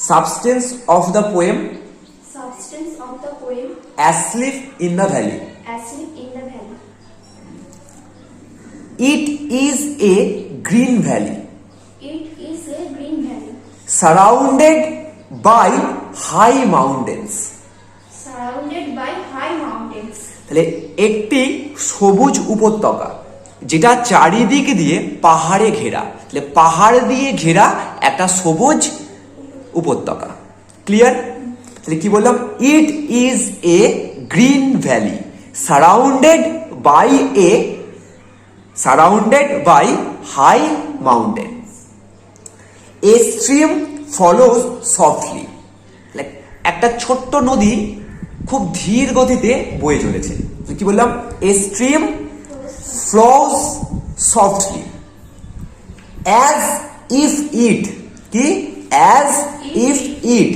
Substance of the poem Substance of the poem. Asleep in the valley. Asleep in the valley. It is a green valley It is a green valley. Surrounded by high mountains. Surrounded by high mountains. তাহলে একটি সবুজ উপত্যকা যেটা চারিদিক দিয়ে পাহাড়ে ঘেরা। তাহলে পাহাড় দিয়ে ঘেরা একটা সবুজ উপত্যকা। ক্লিয়ার? তাহলে কি বললাম? It is a green valley surrounded by high mountain. A stream follows softly. একটা ছোট্ট নদী খুব ধীর গতিতে বয়ে চলেছে। কি বললাম? A stream flows softly as if it কি অ্যাজ ইফ ইট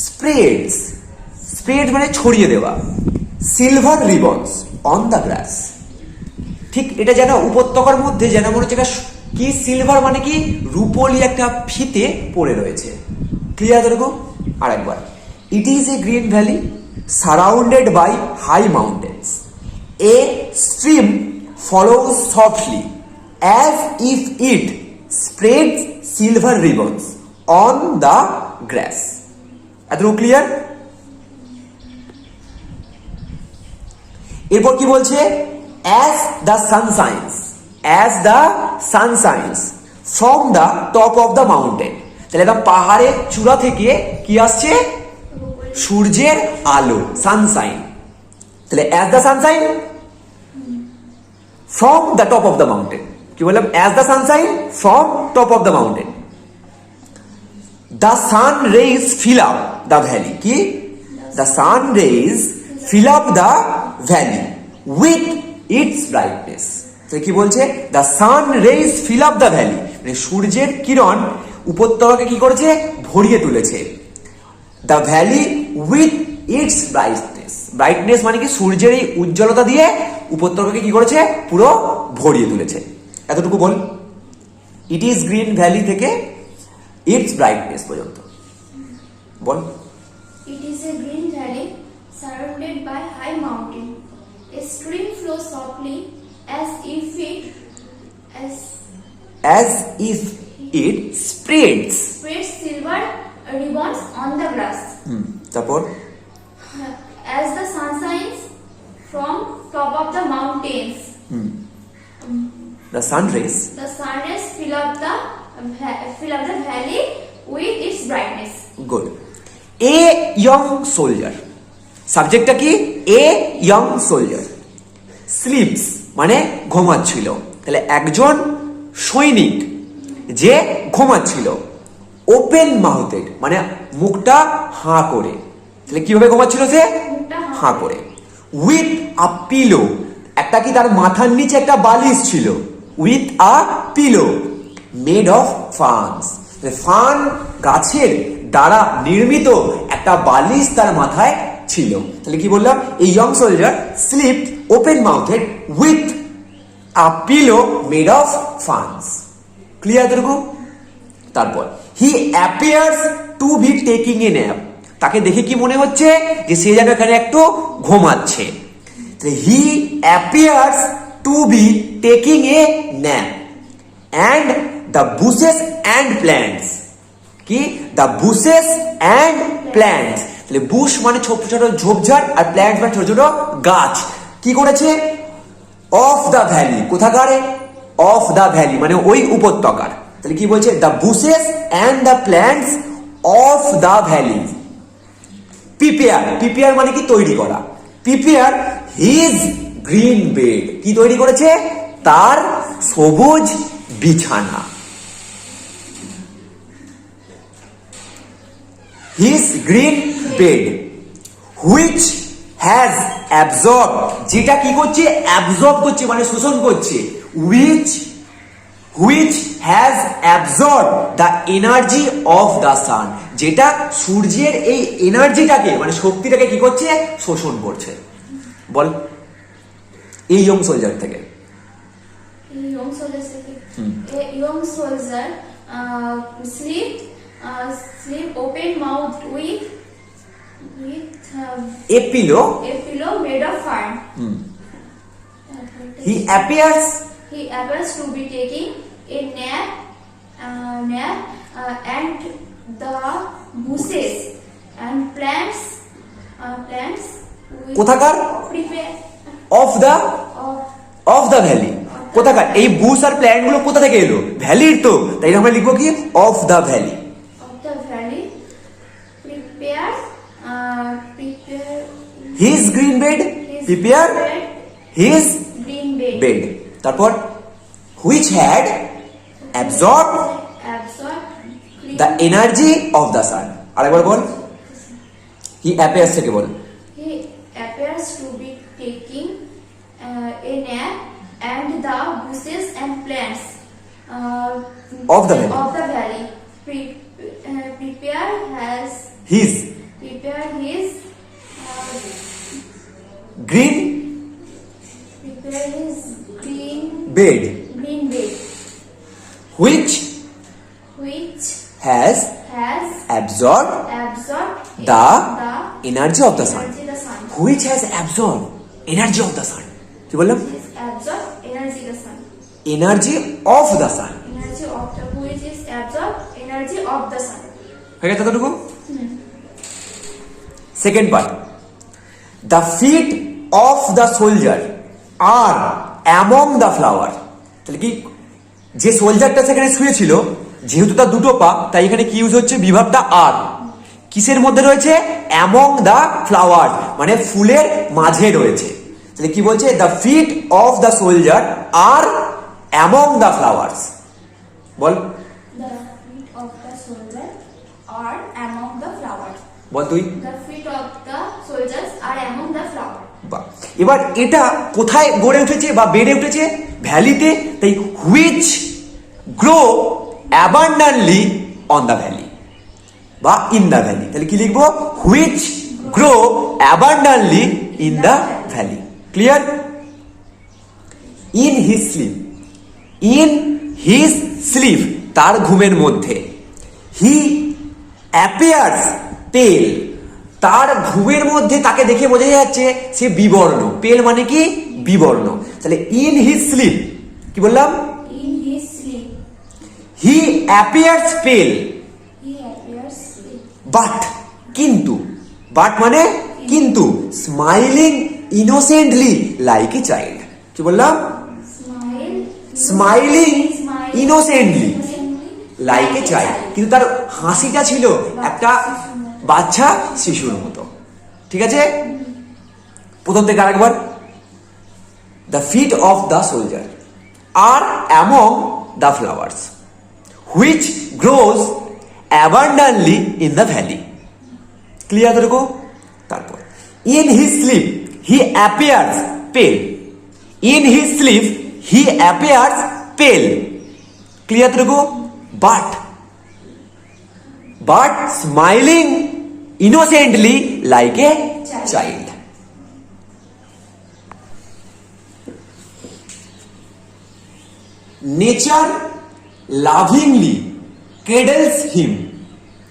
স্প্রেডস মানে ছড়িয়ে দেওয়া silver ribbons on the grass. ঠিক এটা যেন উপত্যকার মধ্যে যেন মনে হচ্ছে কি সিলভার মানে কি রূপলি একটা ফিতে পড়ে রয়েছে। ক্লিয়ার এরকম? আর একবার, it is a green valley surrounded by high mountains. A stream follows softly as if it spreads silver ribbons on the grass. এতটুকু ক্লিয়ার? এরপর কি বলছে? As the sun shines from the top of the mountain. তাহলে একদম পাহাড়ের চূড়া থেকে কি আসছে? সূর্যের আলো, সানশাইন। তাহলে as the Sunshine from the top of the mountain. কি বললাম? As the Sunshine from top of the mountain. The sun rays fill up the valley. কি? The sun rays fill up the valley with its brightness. তো কি বলছে? The sun rays fill up the valley. মানে সূর্যের কিরণ উপত্যকাকে কি করেছে? ভরিয়ে তুলেছে। The valley with its brightness. Brightness মানে কি সূর্যের এই উজ্জ্বলতা দিয়ে উপত্যকাকে কি করেছে? পুরো ভরিয়ে তুলেছে। এতটুকু বল। ইট ইজ গ্রিন ভ্যালি থেকে ইটস ব্রাইটনেস পর্যন্ত বল। It is a green valley surrounded by high mountain. A stream flows softly as if it spreads silver ribbons on the grass. তারপর As the sun shines from top of the mountains. the sun rays fill up the valley with its brightness. good. A young soldier, সাবজেক্টটা কি? A young soldier slips মানে ঘুমাচ্ছিল। তাহলে একজন সৈনিক যে ঘুমাচ্ছিল। ওপেন মাউথেড মানে মুখটা হাঁ করে। তাহলে কিভাবে ঘুমাচ্ছিল সে? হাঁ করে। উইথ আ পিলো, একটা কি তার মাথার নিচে একটা বালিশ ছিল। With a pillow made of ferns, fern গাছের দ্বারা নির্মিত একটা বালিশ তার মাথায় ছিল। তাহলে কি বললাম? এই young soldier sleep open mouthed with a pillow made of ferns. Clear এতটুকু? তারপর he appears to be taking a nap, তাকে দেখে কি মনে হচ্ছে? যে সে যেন এখানে একটু ঘুমাচ্ছে। He appears to be taking a nap and the bushes and plants. কি? The bushes and plants. তাহলে বুশ মানে ছোট ছোট ঝোপঝাড় আর প্ল্যান্টস মানে ছোট ছোট গাছ কি করেছে? Of the valley. কোথাকারে? অফ দ্য ভ্যালি মানে ওই উপত্যকার। তাহলে কি বলছে? The bushes and the plants of the valley prepare মানে কি? তৈরি করা। প্রিপেয়ার হিজ গ্রিন বেড, কি তৈরি করেছে? তার সবুজ বিছানা। His green bed which has absorb, যেটা কি করছে? অ্যাবজর্ব করছে মানে শোষণ করছে। Which has absorb the energy of the সান, যেটা সূর্যের এই এনার্জিটাকে মানে শক্তিটাকে কি করছে? শোষণ করছে। বল এই ইয়ং সোলজার থেকে। A young soldier sleep sleep open mouth with A pillow a pillow made of fern. He appears He appears to be taking a nap, and the bushes and plants with কোথাকার prepare of the valley কোথাকার এই Bush আর plant গুলো কোথা থেকে এলো ভ্যালির তো তাই আমরা লিখবো কি of the valley of the valley prepare his green bed prepare his green bed. Bed তারপর which had absorb Absorb the energy of the sun আরেকবার বল হি অ্যাপিয়ার্স থেকে বল He appears to be taking a nap, and the bushes and plants Of the valley. Prepare his his green green bed bed, which which has has absorb absorbed the the energy of the sun energy of the sun. which has absorbed energy of the sun কি বললাম Is absorb energy of the sun. Energy of the San Energy of the which is absorb energy of the sun. হয়ে গেছে এতটুকু second part the feet of the soldier are among the flower তাহলে কি যে সোলজারটা সেখানে শুয়েছিল যেহেতু তার দুটো পা তাই এখানে কি ইউজ হচ্ছে বিভাবটা আর কিসের মধ্যে রয়েছে অ্যামং দ্য ফ্লাওয়ার মানে ফুলের মাঝে রয়েছে তাহলে কি বলছে the feet of the soldier are among the flowers বল The feet of the soldier are among the flowers. বল তুই The feet of the soldiers are among the flowers. বাহ। এবার এটা কোথায় গড়ে উঠেছে বা বেড়ে উঠেছে ভ্যালিতে তাই which grow abundantly on the valley বা ইন দ্য ভ্যালি তাহলে কি লিখবো which grow abundantly in the valley clear in his sleep in his sleep তার ঘুমের মধ্যে হি অ্যাপিয়ার্স পেল তার ঘুমের মধ্যে তাকে দেখে বোঝা যাচ্ছে সে বিবর্ণ পেল মানে কি বিবর্ণ তাহলে ইন হিজ স্লিপ কি বললাম In his sleep, he appears পেল he appears pale. বাট কিন্তু বাট মানে কিন্তু smiling innocently like a child কি বললাম smiling innocently like a child কিন্তু তার হাসিটা ছিল একটা বাচ্চা শিশুর মতো ঠিক আছে প্রথম থেকে আরেকবার the feet of the soldier are among the flowers which grows abundantly in the valley clear দেখো তারপর in his sleep he appears pale in his sleep he appears pale clear দেখো but smiling innocently like a child. Nature lovingly cradles him.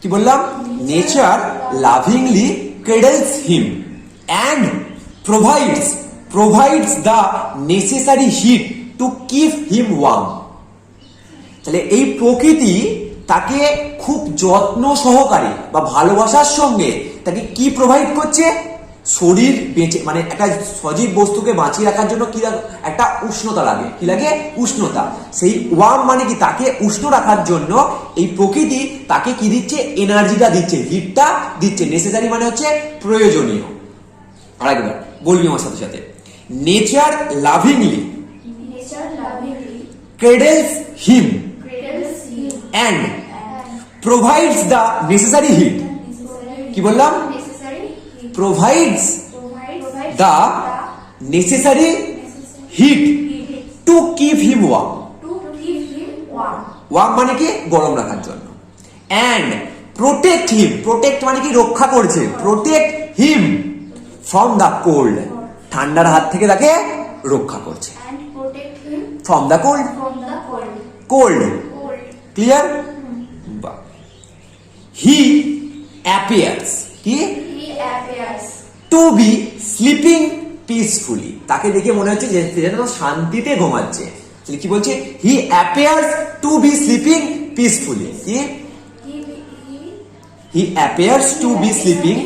কি বললাম nature lovingly cradles him and provides the necessary heat to keep him warm. তাহলে এই প্রকৃতি তাকে খুব যত্ন সহকারে বা ভালোবাসার সঙ্গে তাকে কি প্রোভাইড করছে শরীর বেঁচে মানে একটা সজীব বস্তুকে বাঁচিয়ে রাখার জন্য কি একটা উষ্ণতা লাগে কি লাগে উষ্ণতা সেই ওয়ার্ম মানে কি তাকে উষ্ণ রাখার জন্য এই প্রকৃতি তাকে কি দিচ্ছে এনার্জিটা দিচ্ছে হিটটা দিচ্ছে নেসেসারি মানে হচ্ছে প্রয়োজনীয় আরেকবার বলবি আমার সাথে সাথে nature লাভিংলি cradles him and provides the necessary heat কি বললাম provides the necessary heat to keep him warm warm মানে কি গরম রাখার জন্য and protect মানে কি রক্ষা করছে protect him from the cold ঠান্ডার হাত থেকে তাকে রক্ষা করছে and protect him from the cold from the cold. cold clear he appears কি He appears to be sleeping peacefully, তাকে দেখে মনে হচ্ছে যে সে যেন শান্তিতে ঘুমাচ্ছে। তাহলে কি বলছে? He appears to be sleeping peacefully. কি? He appears to be sleeping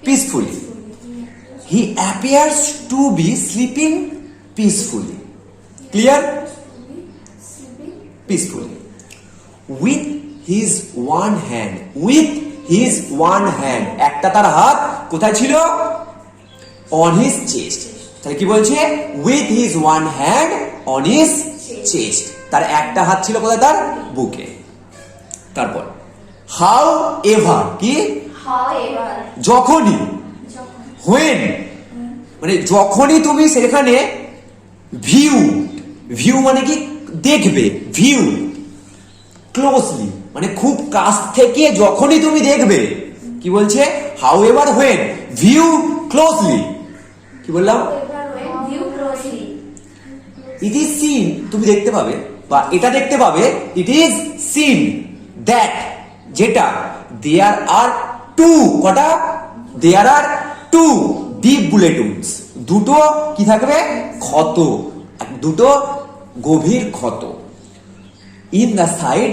peacefully. He appears to be sleeping peacefully. Clear? Peacefully. With his one hand. With his one hand. একটা তার হাত কোথায় ছিল? On his chest. তাহলে কি বলছে? With his one hand on his chest. তার একটা হাত ছিল কোথায়? তার বুকে। তারপর how ever কি? however যখনই, when মানে যখনই তুমি সেখানে ভিউ, ভিউ মানে কি? দেখবে, ভিউ ক্লোজলি মানে খুব কাছ থেকে যখনই তুমি দেখবে, কি বলছে? however when view closely, কি বললাম? however when view closely it is seen, তুমি দেখতে পাবে বা এটা দেখতে পাবে, ইট ইজ সিন দ্যাট যেটা, দেয়ার আর টু, কটা? There are two deep bullet wounds, দুটো কি থাকবে? ক্ষত, দুটো গভীর ক্ষত। In the side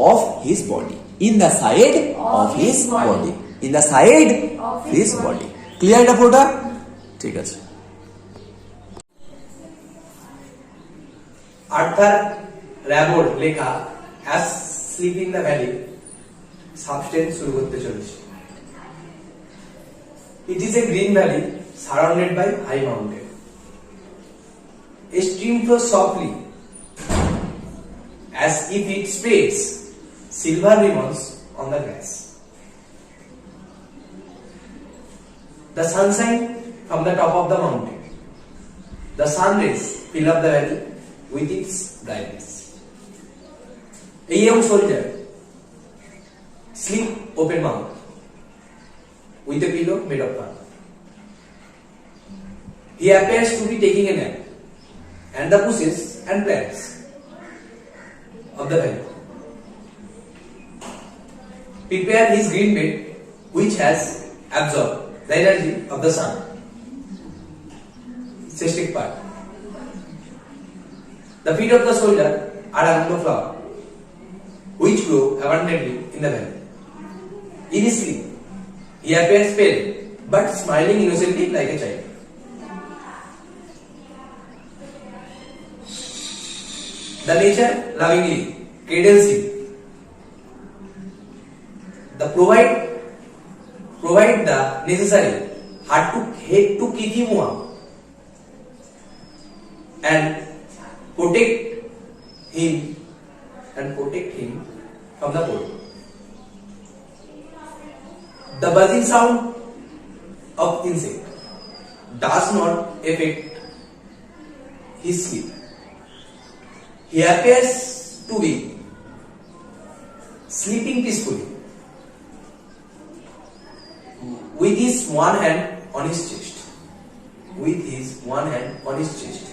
of his body, in the side of his body, in the side of his body. Clear এটা পুরোটা? ঠিক আছে। আর্থার র্যাবোর লেখা asleep in the valley substance শুরু করতে চলেছে। It is a green valley surrounded by high mountain. A stream flows softly as if it spreads silver ribbons on the grass. The sunshine from the top of the mountain. The sun rays fill up the valley with its brightness. A young soldier sleep open mouth with a pillow made of fur. He appears to be taking a nap, and the bushes and plants of the valley prepare his green bed, which has absorbed the energy of the sun. Cystic part. The feet of the soldier are among the flower, which grow abundantly in the valley. In his sleep, he appears pale, but smiling innocently like a child. The nature lovingly cradles him. The provide the necessary head to keep him warm and protect him from the cold. The buzzing sound of insect does not affect his sleep. He appears to be sleeping peacefully with his one hand on his chest. With his one hand on his chest.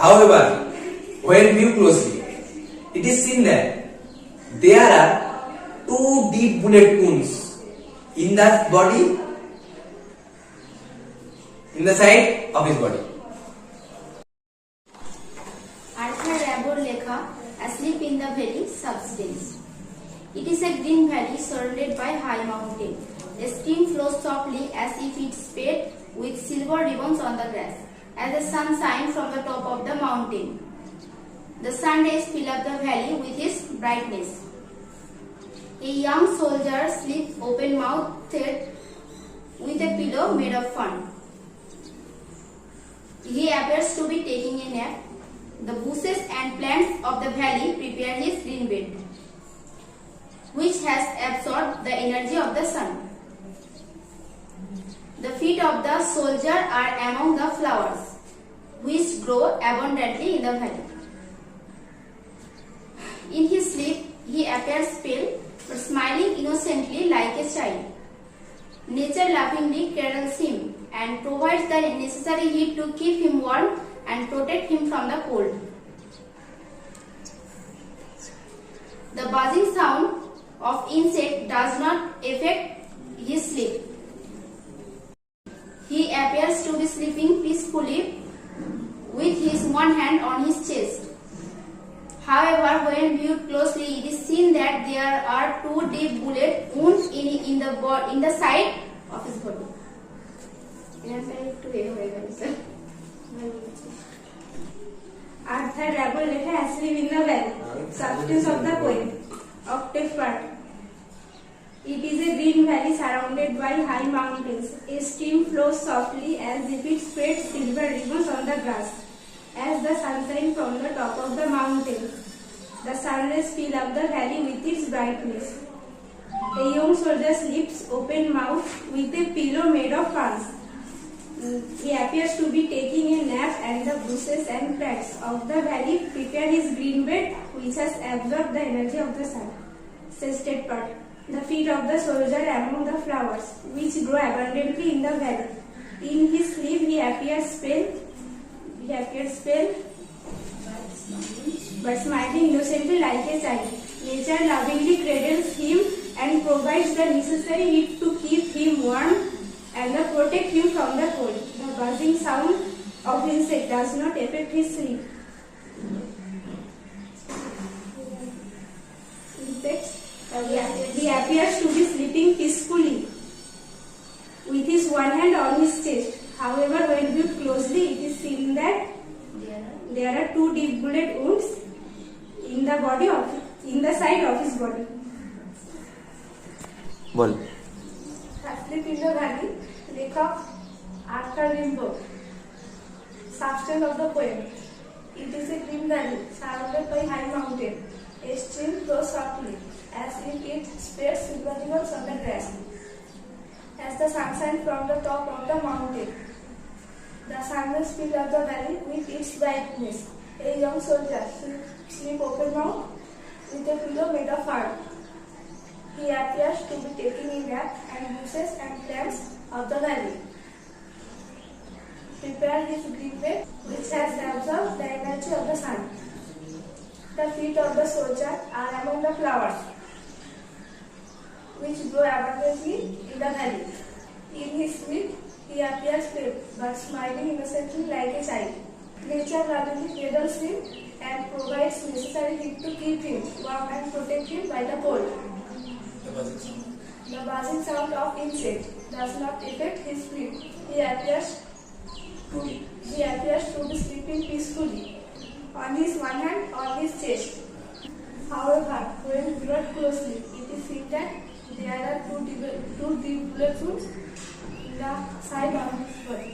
However, when viewed closely, it is seen that there are two deep bullet wounds in the body, in the side of his body. Arthur Rimbaud লেখা Asleep in the Valley substance. It is a green valley surrounded by high mountain. The stream flows softly as if it spread with silver ribbons on the grass. As the sun shines from the top of the mountain, the sun rays fill up the valley with its brightness. A young soldier sleeps open-mouthed with a pillow made of fern. He appears to be taking a nap. The bushes and plants of the valley prepare his green bed, which has absorbed the energy of the sun. The feet of the soldier are among the flowers, which grow abundantly in the valley. In his sleep, he appears pale, but smiling innocently like a child. Nature laughingly cradles him and provides the necessary heat to keep him warm and protect him from the cold. The buzzing sound of insect does not affect his sleep. He appears to be sleeping peacefully with his one hand on his chest. However, when viewed closely, it is seen that there are two deep bullet wounds in the side of his body. Arthur Rimbaud লেখা Asleep in the Valley. Substance of the poem. Octave part. It is a green valley surrounded by high mountains. A stream flows softly as if it spread silver ribbons on the grass. As the sunshine from the top of the mountain, the sun rays fill up the valley with its brightness. A young soldier sleeps open mouthed with a pillow made of palms. He appears to be taking a nap, and the bushes and plants of the valley prepare his green bed, which has absorbed the energy of the sun. Sestet part. The feet of the soldier among the flowers, which grow abundantly in the valley. In his sleep, he appears pale, but smiling innocently like a child. Nature lovingly cradles him and provides the necessary heat to keep him warm and protect him from the cold. The buzzing sound of insect does not affect his sleep. He appears to be sleeping peacefully with his one hand on his chest. However, when viewed closely, it is seen that there are two deep bullet wounds in the side of his body. Ball. Asleep in the Valley, লেখক Arthur Rimbaud. Substance of the poem. It is a green valley surrounded by high mountain. A stream flows softly as if it spreads silver ribbons on the grass. As the sun shines from the top of the mountain, the sun rays fill up the valley with its brightness. A young soldier sleeps open mouth with a pillow made of earth. He appears to be taking a nap, and bushes and plants of the valley prepare his green bed, which has absorbed the energy of the sun. The feet of the soldier are among the flowers, which grow abundantly in the valley. In his sleep, he appears pale, but smiling innocently like a child. Nature lovingly cradles him and provides necessary heat to keep him warm and protect him by the cold. The buzzing sound of insect does not affect his sleep. He appears to be sleeping peacefully on his one hand on his chest. However, when viewed closely, it is seen that there are two deep bullet wounds in the side of his body.